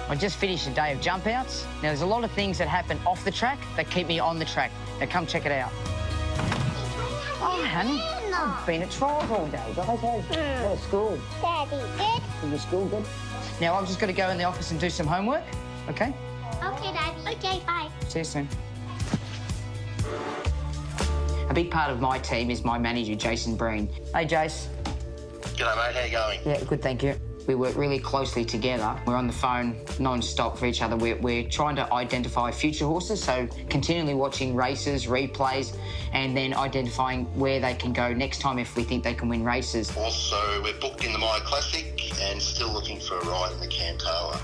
I just finished a day of jump outs. Now, there's a lot of things that happen off the track that keep me on the track. Now, come check it out. Oh, honey, I've been at trials all day, guys. How's school? Daddy, good? Is your school good? Now, I'm just going to go in the office and do some homework, OK? Okay, Daddy. Okay, bye. See you soon. A big part of my team is my manager, Jason Breen. Hey, Jace. G'day, mate. How you going? Yeah, good, thank you. We work really closely together. We're on the phone non-stop for each other. We're trying to identify future horses, so continually watching races, replays, and then identifying where they can go next time if we think they can win races. Also, we're booked in the Maya Classic and still looking for a ride in the Cantala.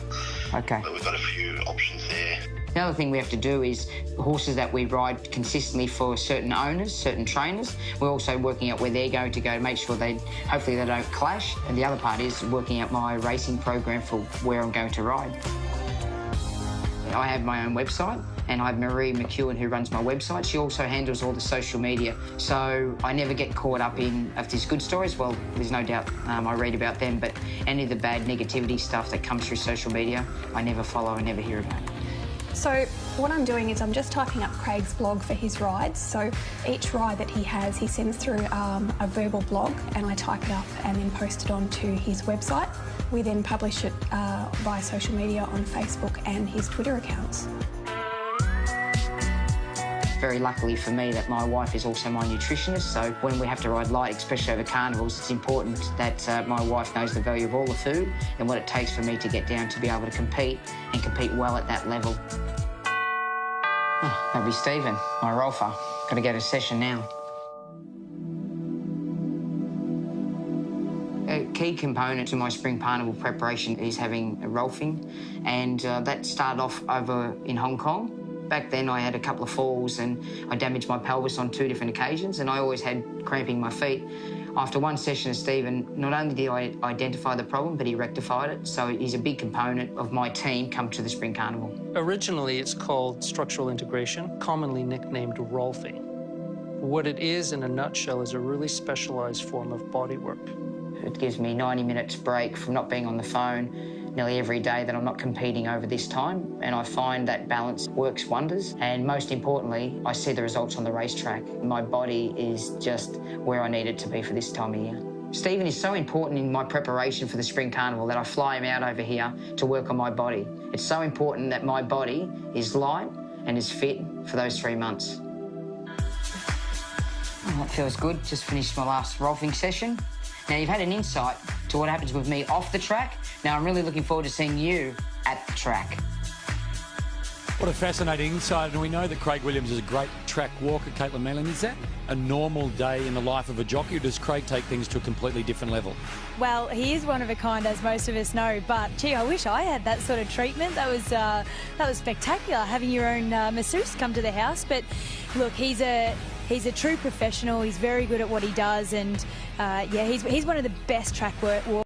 OK. But we've got a few options there. The other thing we have to do is horses that we ride consistently for certain owners, certain trainers, we're also working out where they're going to go to make sure hopefully they don't clash. And the other part is working out my racing program for where I'm going to ride. I have my own website and I have Marie McEwen who runs my website. She also handles all the social media. So I never get caught up in, if there's good stories, well, there's no doubt I read about them, but any of the bad negativity stuff that comes through social media, I never follow and never hear about. So what I'm doing is I'm just typing up Craig's blog for his rides. So each ride that he has, he sends through a verbal blog and I type it up and then post it onto his website. We then publish it via social media on Facebook and his Twitter accounts. Very luckily for me that my wife is also my nutritionist, so when we have to ride light, especially over carnivals, it's important that my wife knows the value of all the food and what it takes for me to get down to be able to compete and compete well at that level. Oh, that'd be Stephen, my rolfer. Got to go to session now. A key component to my spring carnival preparation is having a rolfing, and that started off over in Hong Kong. Back then I had a couple of falls and I damaged my pelvis on 2 different occasions and I always had cramping my feet. After one session of Stephen, not only did I identify the problem, but he rectified it. So he's a big component of my team come to the Spring Carnival. Originally, it's called structural integration, commonly nicknamed rolfing. What it is, in a nutshell, is a really specialized form of body work. It gives me 90 minutes break from not being on the phone nearly every day that I'm not competing over this time, and I find that balance works wonders. And most importantly, I see the results on the racetrack. My body is just where I need it to be for this time of year. Stephen is so important in my preparation for the Spring Carnival that I fly him out over here to work on my body. It's so important that my body is light and is fit for those 3 months. Oh, that feels good. Just finished my last rolfing session. Now, you've had an insight to what happens with me off the track. Now, I'm really looking forward to seeing you at the track. What a fascinating insight, and we know that Craig Williams is a great track walker. Caitlin Manlin, is that a normal day in the life of a jockey, or does Craig take things to a completely different level? Well, he is one of a kind, as most of us know, but gee, I wish I had that sort of treatment. That was spectacular, having your own masseuse come to the house. But look, he's a true professional. He's very good at what he does, and yeah, he's one of the best track walkers.